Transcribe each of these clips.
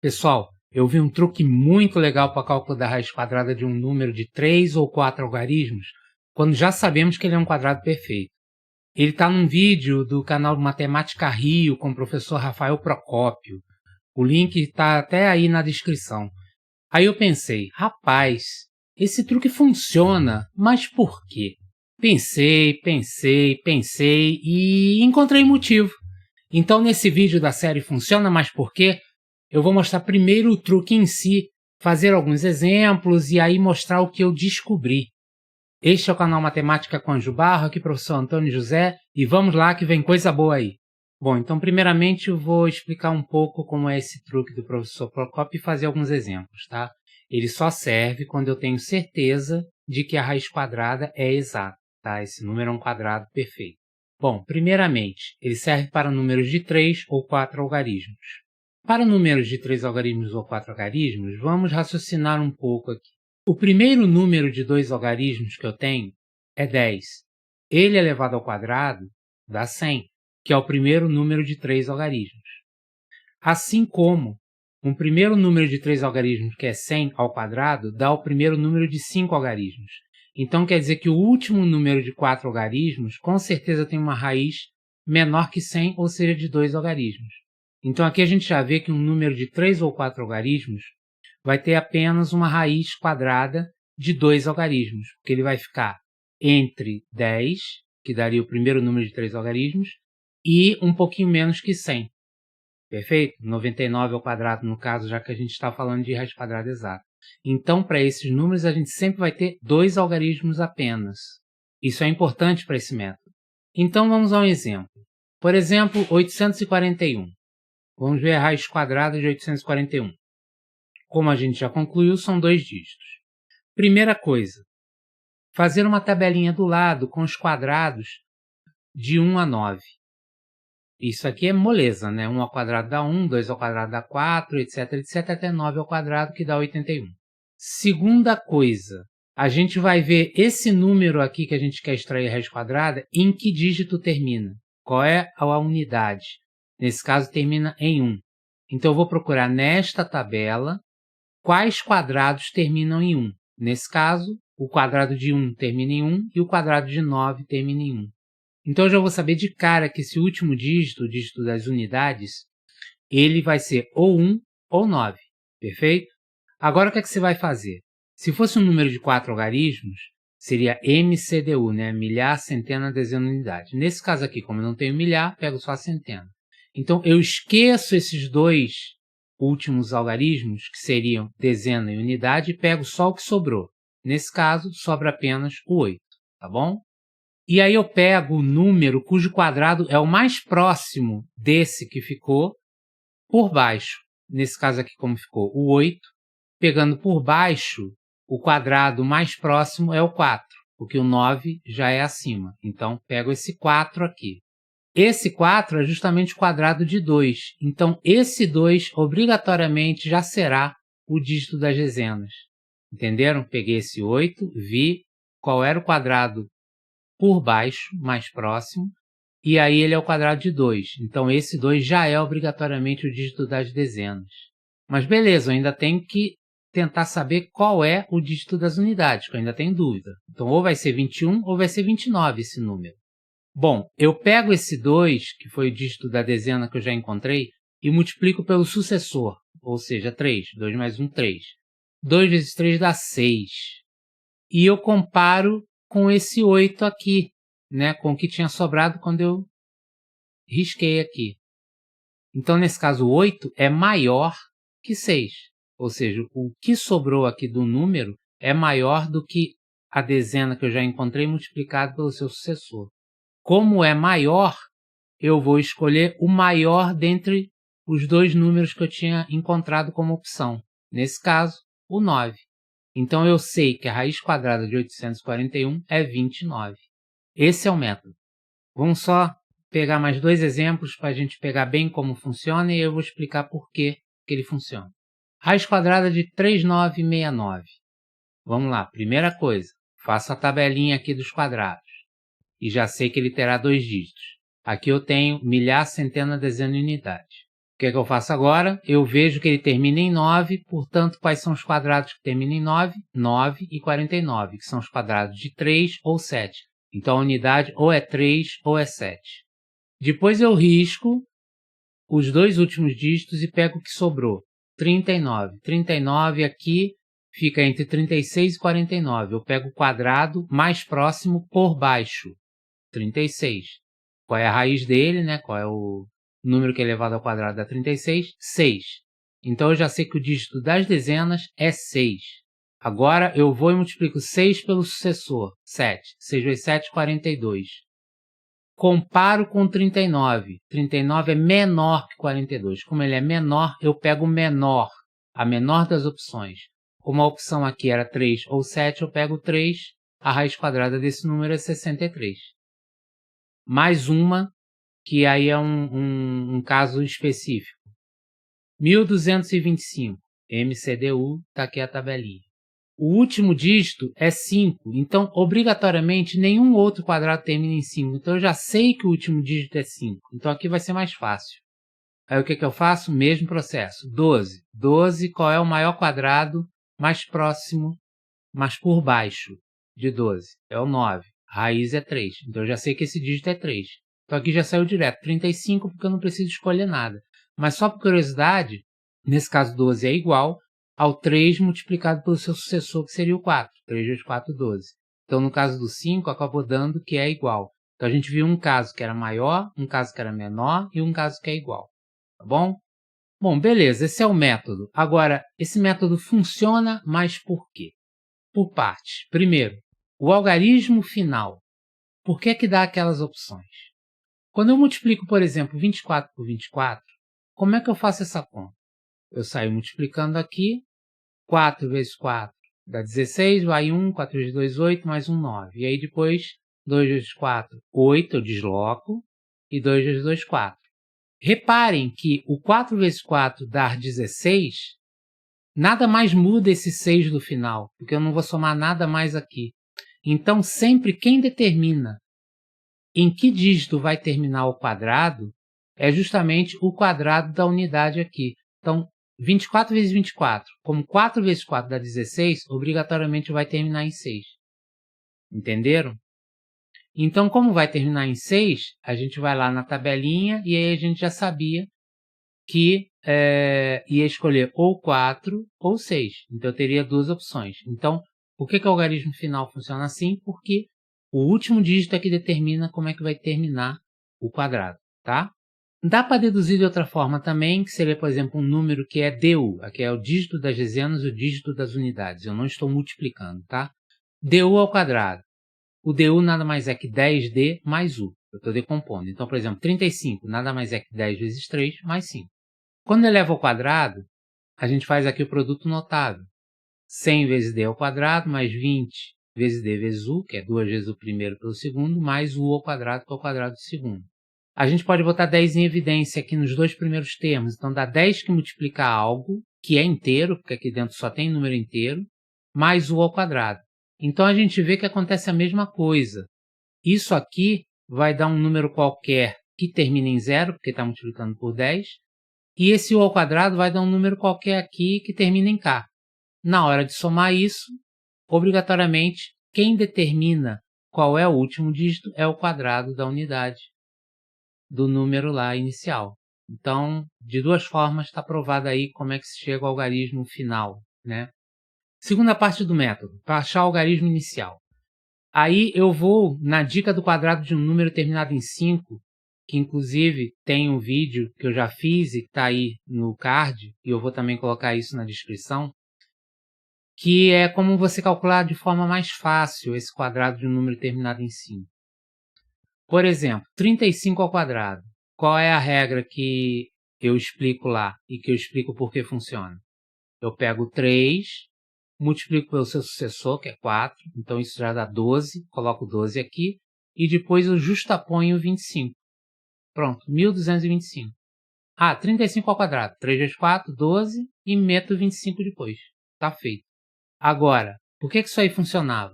Pessoal, eu vi um truque muito legal para cálculo da raiz quadrada de um número de 3 ou 4 algarismos, quando já sabemos que ele é um quadrado perfeito. Ele está num vídeo do canal Matemática Rio com o professor Rafael Procópio. O link está até aí na descrição. Aí eu pensei, rapaz, esse truque funciona, mas por quê? Pensei e encontrei motivo. Então nesse vídeo da série Funciona, mas por quê? Eu vou mostrar primeiro o truque em si, fazer alguns exemplos e aí mostrar o que eu descobri. Este é o canal Matemática com Anjo Barro, aqui professor Antônio José, e vamos lá que vem coisa boa aí. Bom, então primeiramente eu vou explicar um pouco como é esse truque do professor Procópio e fazer alguns exemplos, tá? Ele só serve quando eu tenho certeza de que a raiz quadrada é exata, tá? Esse número é um quadrado perfeito. Bom, primeiramente, ele serve para números de 3 ou 4 algarismos. Para números de 3 algarismos ou 4 algarismos, vamos raciocinar um pouco aqui. O primeiro número de 2 algarismos que eu tenho é 10. Ele elevado ao quadrado dá 100, que é o primeiro número de 3 algarismos. Assim como um primeiro número de 3 algarismos, que é 100 ao quadrado, dá o primeiro número de 5 algarismos. Então quer dizer que o último número de 4 algarismos com certeza tem uma raiz menor que 100, ou seja, de 2 algarismos. Então aqui a gente já vê que um número de 3 ou 4 algarismos vai ter apenas uma raiz quadrada de 2 algarismos, porque ele vai ficar entre 10, que daria o primeiro número de 3 algarismos, e um pouquinho menos que 100. Perfeito? 99 ao quadrado, no caso, já que a gente está falando de raiz quadrada exata. Então, para esses números, a gente sempre vai ter 2 algarismos apenas. Isso é importante para esse método. Então, vamos a um exemplo. Por exemplo, 841. Vamos ver a raiz quadrada de 841. Como a gente já concluiu, são 2 dígitos. Primeira coisa, fazer uma tabelinha do lado com os quadrados de 1 a 9. Isso aqui é moleza, né? 1 ao quadrado dá 1, 2 ao quadrado dá 4, etc, até 9 ao quadrado, que dá 81. Segunda coisa, a gente vai ver esse número aqui que a gente quer extrair a raiz quadrada, em que dígito termina. Qual é a unidade? Nesse caso, termina em 1. Então, eu vou procurar nesta tabela quais quadrados terminam em 1. Nesse caso, o quadrado de 1 termina em 1 e o quadrado de 9 termina em 1. Então, eu já vou saber de cara que esse último dígito, o dígito das unidades, ele vai ser ou 1 ou 9. Perfeito? Agora, o que é que você vai fazer? Se fosse um número de 4 algarismos, seria MCDU, né? Milhar, centena, dezena, unidade. Nesse caso aqui, como eu não tenho milhar, pego só a centena. Então, eu esqueço esses dois últimos algarismos, que seriam dezena e unidade, e pego só o que sobrou. Nesse caso, sobra apenas o 8, tá bom? E aí eu pego o número cujo quadrado é o mais próximo desse que ficou por baixo. Nesse caso aqui, como ficou o 8, pegando por baixo, o quadrado mais próximo é o 4, porque o 9 já é acima. Então, pego esse 4 aqui. Esse 4 é justamente o quadrado de 2. Então, esse 2 obrigatoriamente já será o dígito das dezenas. Entenderam? Peguei esse 8, vi qual era o quadrado por baixo, mais próximo, e aí ele é o quadrado de 2. Então, esse 2 já é obrigatoriamente o dígito das dezenas. Mas beleza, eu ainda tenho que tentar saber qual é o dígito das unidades, que eu ainda tenho dúvida. Então, ou vai ser 21 ou vai ser 29 esse número. Bom, eu pego esse 2, que foi o dígito da dezena que eu já encontrei, e multiplico pelo sucessor, ou seja, 3. 2 mais 1, 3. 2 vezes 3 dá 6. E eu comparo com esse 8 aqui, né, com o que tinha sobrado quando eu risquei aqui. Então, nesse caso, o 8 é maior que 6. Ou seja, o que sobrou aqui do número é maior do que a dezena que eu já encontrei multiplicado pelo seu sucessor. Como é maior, eu vou escolher o maior dentre os dois números que eu tinha encontrado como opção. Nesse caso, o 9. Então, eu sei que a raiz quadrada de 841 é 29. Esse é o método. Vamos só pegar mais 2 exemplos para a gente pegar bem como funciona e eu vou explicar por que ele funciona. Raiz quadrada de 3969. Vamos lá, primeira coisa, faço a tabelinha aqui dos quadrados. E já sei que ele terá 2 dígitos. Aqui eu tenho milhar, centena, dezena e unidade. que é que eu faço agora? Eu vejo que ele termina em 9, portanto, quais são os quadrados que terminam em 9? 9 e 49, que são os quadrados de 3 ou 7. Então, a unidade ou é 3 ou é 7. Depois eu risco os dois últimos dígitos e pego o que sobrou, 39. 39 aqui fica entre 36 e 49. Eu pego o quadrado mais próximo por baixo, 36. Qual é a raiz dele, né? Qual é o número que é elevado ao quadrado da 36? 6. Então eu já sei que o dígito das dezenas é 6. Agora eu vou e multiplico 6 pelo sucessor, 7. 6 vezes 7, 42. Comparo com 39. 39 é menor que 42. Como ele é menor, eu pego o menor, a menor das opções. Como a opção aqui era 3 ou 7, eu pego 3. A raiz quadrada desse número é 63. Mais uma, que aí é um caso específico. 1225. MCDU, está aqui a tabelinha. O último dígito é 5, então, obrigatoriamente, nenhum outro quadrado termina em 5. Então, eu já sei que o último dígito é 5. Então, aqui vai ser mais fácil. Aí, o que eu faço? Mesmo processo. 12. 12, qual é o maior quadrado mais próximo, mas por baixo de 12? É o 9. A raiz é 3. Então, eu já sei que esse dígito é 3. Então, aqui já saiu direto. 35, porque eu não preciso escolher nada. Mas, só por curiosidade, nesse caso, 12 é igual ao 3 multiplicado pelo seu sucessor, que seria o 4. 3 vezes 4, 12. Então, no caso do 5, acabou dando que é igual. Então, a gente viu um caso que era maior, um caso que era menor e um caso que é igual. Tá bom? Bom, beleza. Esse é o método. Agora, esse método funciona, mas por quê? Por partes. Primeiro, o algarismo final. Por que dá aquelas opções? Quando eu multiplico, por exemplo, 24 por 24, como é que eu faço essa conta? Eu saio multiplicando aqui. 4 vezes 4 dá 16, vai 1, 4 vezes 2, 8, mais 1, 9. E aí depois, 2 vezes 4, 8, eu desloco, e 2 vezes 2, 4. Reparem que o 4 vezes 4 dar 16, nada mais muda esse 6 do final, porque eu não vou somar nada mais aqui. Então, sempre quem determina em que dígito vai terminar o quadrado é justamente o quadrado da unidade aqui. Então, 24 vezes 24, como 4 vezes 4 dá 16, obrigatoriamente vai terminar em 6. Entenderam? Então, como vai terminar em 6, a gente vai lá na tabelinha e aí a gente já sabia que ia escolher ou 4 ou 6. Então, eu teria duas opções. Então, por que o algarismo final funciona assim? Porque o último dígito é que determina como é que vai terminar o quadrado, tá? Dá para deduzir de outra forma também, que seria, por exemplo, um número que é DU, que é o dígito das dezenas e o dígito das unidades. Eu não estou multiplicando, tá? DU ao quadrado. O DU nada mais é que 10D mais U. Eu estou decompondo. Então, por exemplo, 35 nada mais é que 10 vezes 3 mais 5. Quando eleva ao quadrado, a gente faz aqui o produto notável. 100 vezes D ao quadrado mais 20 vezes D vezes U, que é 2 vezes o primeiro pelo segundo, mais U ao quadrado, que é o quadrado do segundo. A gente pode botar 10 em evidência aqui nos dois primeiros termos. Então, dá 10 que multiplica algo, que é inteiro, porque aqui dentro só tem número inteiro, mais U ao quadrado. Então, a gente vê que acontece a mesma coisa. Isso aqui vai dar um número qualquer que termina em 0, porque está multiplicando por 10. E esse U ao quadrado vai dar um número qualquer aqui que termina em K. Na hora de somar isso, obrigatoriamente, quem determina qual é o último dígito é o quadrado da unidade do número lá inicial. Então, de duas formas está provado aí como é que se chega ao algarismo final, né? Segunda parte do método, para achar o algarismo inicial. Aí eu vou na dica do quadrado de um número terminado em 5, que inclusive tem um vídeo que eu já fiz e que está aí no card, e eu vou também colocar isso na descrição, que é como você calcular de forma mais fácil esse quadrado de um número terminado em 5. Por exemplo, 35 ao quadrado. Qual é a regra que eu explico lá e que eu explico por que funciona? Eu pego 3, multiplico pelo seu sucessor, que é 4, então isso já dá 12, coloco 12 aqui, e depois eu justaponho 25. Pronto, 1225. 35 ao quadrado, 3 vezes 4, 12, e meto 25 depois. Tá feito. Agora, por que isso aí funcionava?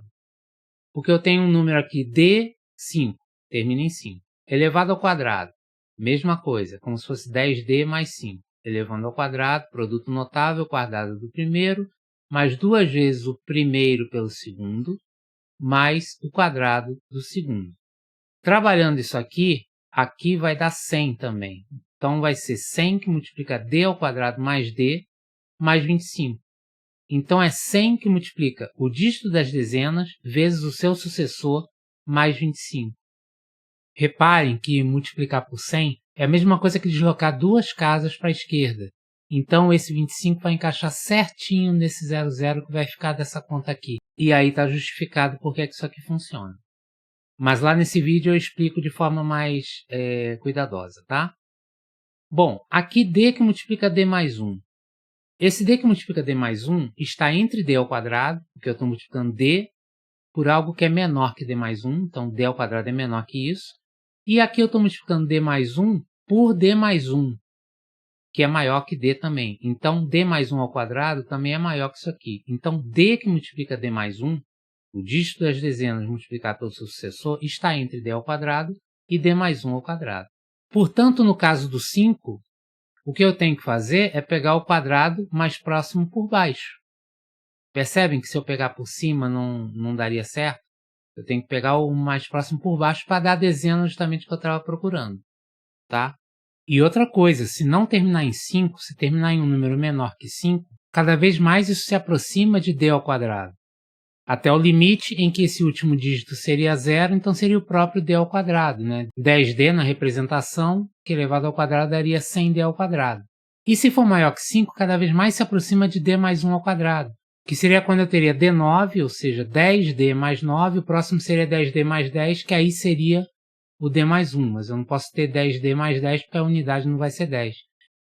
Porque eu tenho um número aqui D5, termina em 5, elevado ao quadrado. Mesma coisa, como se fosse 10D mais 5, elevando ao quadrado, produto notável, quadrado do primeiro, mais 2 vezes o primeiro pelo segundo, mais o quadrado do segundo. Trabalhando isso aqui, aqui vai dar 100 também. Então, vai ser 100 que multiplica D ao quadrado mais D, mais 25. Então, é 100 que multiplica o dígito das dezenas vezes o seu sucessor, mais 25. Reparem que multiplicar por 100 é a mesma coisa que deslocar 2 casas para a esquerda. Então, esse 25 vai encaixar certinho nesse 00 que vai ficar dessa conta aqui. E aí está justificado por que isso aqui funciona. Mas lá nesse vídeo eu explico de forma mais cuidadosa, tá? Bom, aqui D que multiplica D mais 1. Esse D que multiplica D mais 1 está entre D ao quadrado, porque eu estou multiplicando D por algo que é menor que D mais 1, então D ao quadrado é menor que isso. E aqui eu estou multiplicando D mais 1 por D mais 1, que é maior que D também. Então, D mais 1 ao quadrado também é maior que isso aqui. Então, D que multiplica D mais 1, o dígito das dezenas multiplicado pelo seu sucessor, está entre D ao quadrado e D mais 1 ao quadrado. Portanto, no caso do 5, o que eu tenho que fazer é pegar o quadrado mais próximo por baixo. Percebem que se eu pegar por cima não daria certo? Eu tenho que pegar o mais próximo por baixo para dar a dezena justamente que eu estava procurando, tá? E outra coisa, se não terminar em 5, se terminar em um número menor que 5, cada vez mais isso se aproxima de D ao quadrado. Até o limite em que esse último dígito seria 0, então seria o próprio D ao quadrado, né? 10D na representação, que elevado ao quadrado daria 100D ao quadrado. E se for maior que 5, cada vez mais se aproxima de D mais 1 ao quadrado, que seria quando eu teria D9, ou seja, 10D mais 9, o próximo seria 10D mais 10, que aí seria o D mais 1, mas eu não posso ter 10D mais 10 porque a unidade não vai ser 10.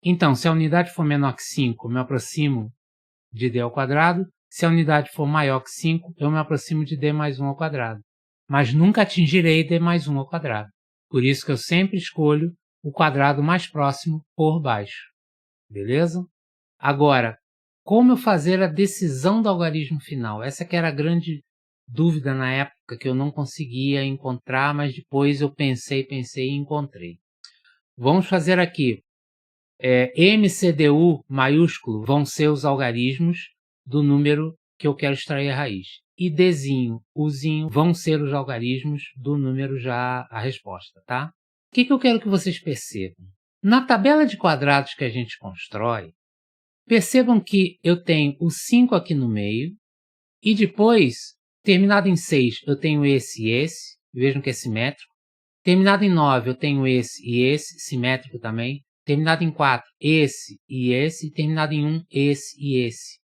Então, se a unidade for menor que 5, eu me aproximo de D ao quadrado. Se a unidade for maior que 5, eu me aproximo de D mais 1 ao quadrado. Mas nunca atingirei D mais 1 ao quadrado. Por isso que eu sempre escolho o quadrado mais próximo por baixo. Beleza? Agora, como eu fazer a decisão do algarismo final? Essa que era a grande dúvida na época, que eu não conseguia encontrar, mas depois eu pensei e encontrei. Vamos fazer aqui. MCDU maiúsculo vão ser os algarismos do número que eu quero extrair a raiz. E Dzinho, Uzinho vão ser os algarismos do número já a resposta, tá? O que eu quero que vocês percebam? Na tabela de quadrados que a gente constrói, percebam que eu tenho o 5 aqui no meio e depois, terminado em 6, eu tenho esse e esse, vejam que é simétrico. Terminado em 9, eu tenho esse e esse, simétrico também. Terminado em 4, esse e esse. E terminado em 1, esse e esse.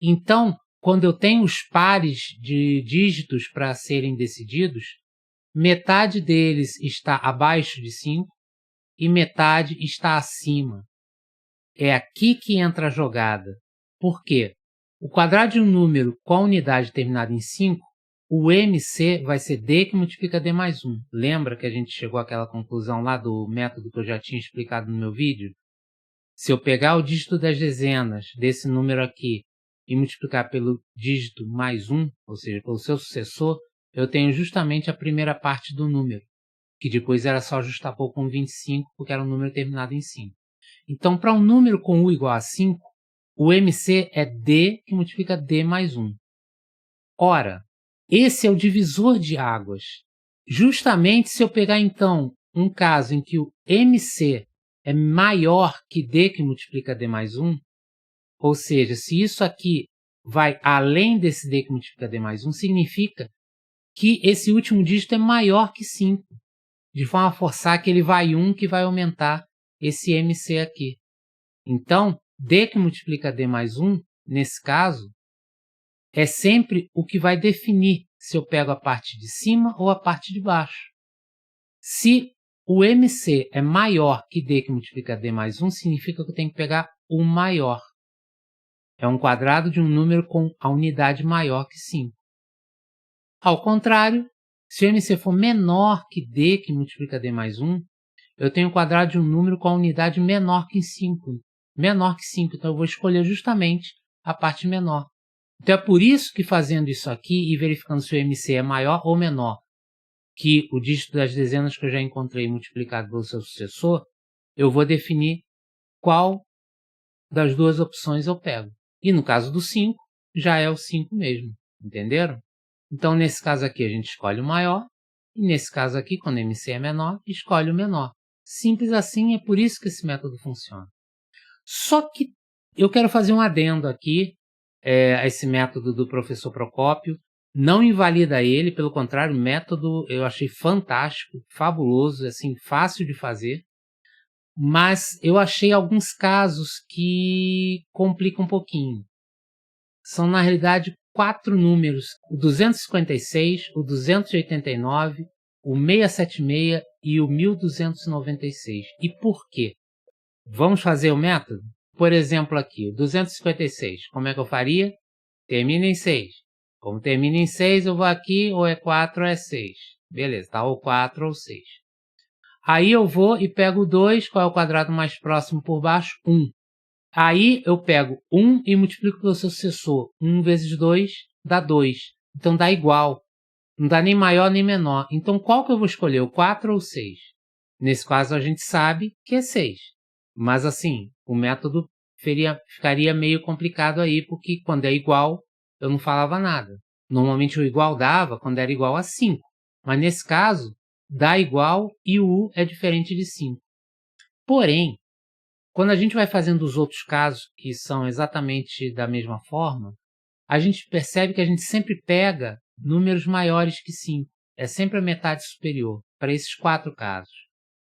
Então, quando eu tenho os pares de dígitos para serem decididos, metade deles está abaixo de 5 e metade está acima. É aqui que entra a jogada. Por quê? O quadrado de um número com a unidade terminada em 5, o MC vai ser D que multiplica D mais 1. Lembra que a gente chegou àquela conclusão lá do método que eu já tinha explicado no meu vídeo? Se eu pegar o dígito das dezenas desse número aqui e multiplicar pelo dígito mais 1, ou seja, pelo seu sucessor, eu tenho justamente a primeira parte do número, que depois era só justapor com 25, porque era um número terminado em 5. Então, para um número com U igual a 5, o MC é D que multiplica D mais 1. Ora, esse é o divisor de águas. Justamente se eu pegar, então, um caso em que o MC é maior que D que multiplica D mais 1, ou seja, se isso aqui vai além desse D que multiplica D mais 1, significa que esse último dígito é maior que 5, de forma a forçar que ele vai 1, que vai aumentar esse MC aqui. Então, D que multiplica D mais 1, nesse caso, é sempre o que vai definir se eu pego a parte de cima ou a parte de baixo. Se o MC é maior que D que multiplica D mais 1, significa que eu tenho que pegar o maior. É um quadrado de um número com a unidade maior que 5. Ao contrário, se o MC for menor que D que multiplica D mais 1, eu tenho o quadrado de um número com a unidade menor que 5. Menor que 5, então eu vou escolher justamente a parte menor. Então é por isso que fazendo isso aqui e verificando se o MC é maior ou menor que o dígito das dezenas que eu já encontrei multiplicado pelo seu sucessor, eu vou definir qual das duas opções eu pego. E no caso do 5, já é o 5 mesmo, entenderam? Então, nesse caso aqui, a gente escolhe o maior, e nesse caso aqui, quando MC é menor, escolhe o menor. Simples assim, é por isso que esse método funciona. Só que eu quero fazer um adendo aqui a esse método do professor Procópio. Não invalida ele, pelo contrário, o método eu achei fantástico, fabuloso, assim, fácil de fazer. Mas eu achei alguns casos que complicam um pouquinho. São, na realidade, 4 números: o 256, o 289, o 676 e o 1296. E por quê? Vamos fazer o método? Por exemplo, aqui, o 256, como é que eu faria? Termina em 6. Como termina em 6, eu vou aqui, ou é 4 ou é 6. Beleza, tá? Ou 4 ou 6. Aí eu vou e pego o 2, qual é o quadrado mais próximo por baixo? 1. Aí eu pego 1 e multiplico pelo seu sucessor. 1 vezes 2 dá 2. Então dá igual. Não dá nem maior nem menor. Então qual que eu vou escolher? O 4 ou o 6? Nesse caso a gente sabe que é 6. Mas assim, o método ficaria meio complicado aí, porque quando é igual, eu não falava nada. Normalmente o igual dava quando era igual a 5. Mas nesse caso, dá igual e o U é diferente de 5. Porém, quando a gente vai fazendo os outros casos, que são exatamente da mesma forma, a gente percebe que a gente sempre pega números maiores que 5. É sempre a metade superior, para esses 4 casos.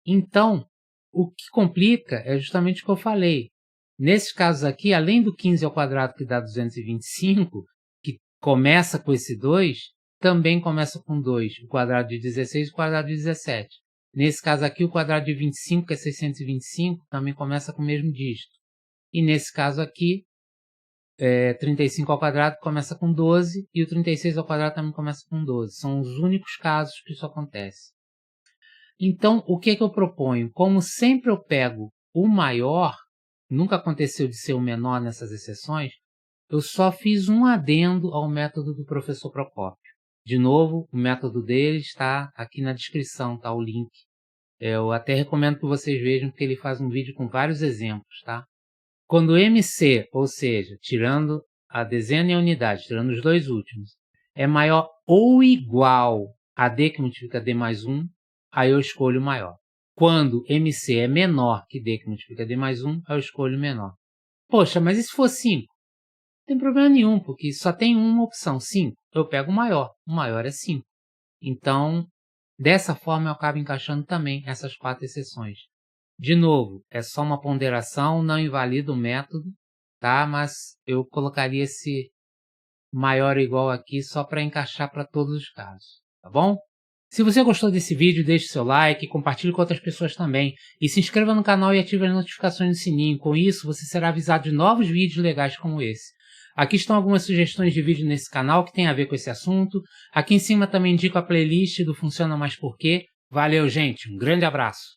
Então, o que complica é justamente o que eu falei. Nesses casos aqui, além do 15 ao quadrado que dá 225, que começa com esse 2, também começa com 2, o quadrado de 16 e o quadrado de 17. Nesse caso aqui, o quadrado de 25, que é 625, também começa com o mesmo dígito. E nesse caso aqui, 35 ao quadrado começa com 12 e o 36 ao quadrado também começa com 12. São os únicos casos que isso acontece. Então, o que eu proponho? Como sempre eu pego o maior, nunca aconteceu de ser o menor nessas exceções, eu só fiz um adendo ao método do professor Procópio. De novo, o método dele está aqui na descrição, tá o link. Eu até recomendo que vocês vejam, porque ele faz um vídeo com vários exemplos, tá? Quando o MC, ou seja, tirando a dezena e a unidade, tirando os dois últimos, é maior ou igual a D que multiplica D mais 1, aí eu escolho o maior. Quando MC é menor que D que multiplica D mais 1, eu escolho o menor. Poxa, mas e se for 5? Não tem problema nenhum, porque só tem uma opção, 5. Eu pego o maior é 5. Então, dessa forma eu acabo encaixando também essas 4 exceções. De novo, é só uma ponderação, não invalida o método, tá? Mas eu colocaria esse maior ou igual aqui só para encaixar para todos os casos, tá bom? Se você gostou desse vídeo, deixe seu like, compartilhe com outras pessoas também e se inscreva no canal e ative as notificações no sininho. Com isso, você será avisado de novos vídeos legais como esse. Aqui estão algumas sugestões de vídeo nesse canal que tem a ver com esse assunto. Aqui em cima também indico a playlist do Funciona Mais Por Quê. Valeu, gente. Um grande abraço.